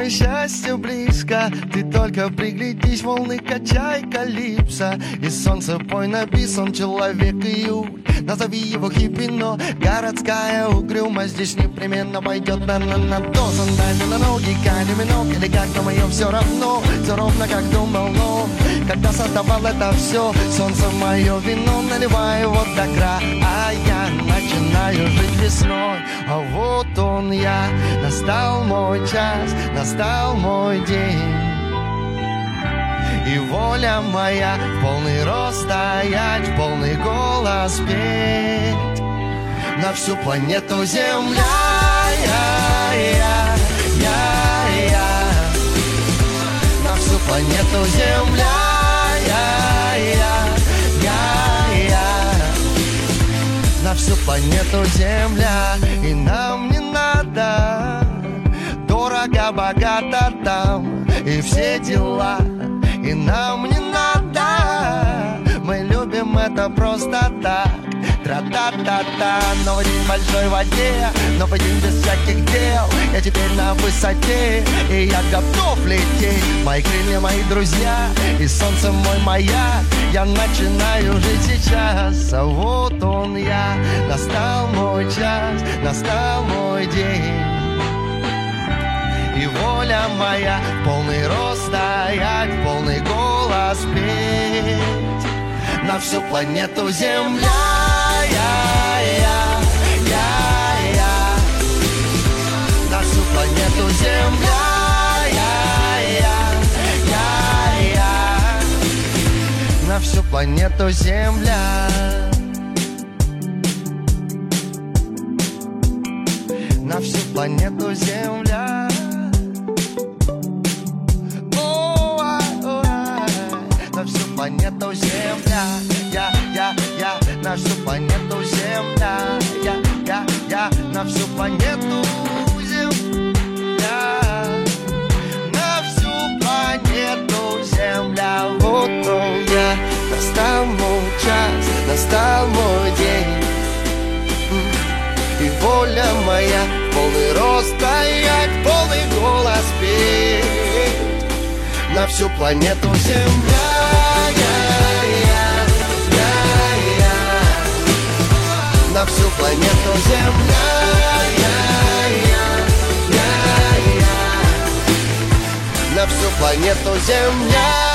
мое счастье близко. Ты только приглядись, волны качай калипсо. И солнце пой на бис, он человек июль. Назови его хиппи, но городская угрюмость здесь непременно пойдет на то. Сандали на ноги, камень или как-то мое все равно. Все ровно как думал, но когда создавал это все, солнце мое вино, наливаю его до края. А я начинаю жить весной. А вот он я, настал мой час, настал мой день. И воля моя в полный рост стоять, в полный голос петь на всю планету Земля. На всю планету Земля. На всю планету Земля. И нам не надо дорого, богато там и все дела. И нам не надо, мы любим это просто так. Тра-та-та-та, новый день в большой воде, новый день без всяких дел. Я теперь на высоте, и я готов лететь. Мои крылья, мои друзья, и солнце мой маяк. Я начинаю жить сейчас, а вот он я. Настал мой час, настал мой день. И воля моя в полный рост стоять, в полный голос петь на всю планету Земля. На всю планету Земля. На всю планету Земля. На всю планету Земля. На всю планету Земля. На всю планету Земля. На всю планету Земля. На всю планету Земля. Вот он я. Настал мой час, настал мой день. И воля моя полный рост стоять, полный голос петь на всю планету Земля. На всю планету Земля. На всю планету Земля.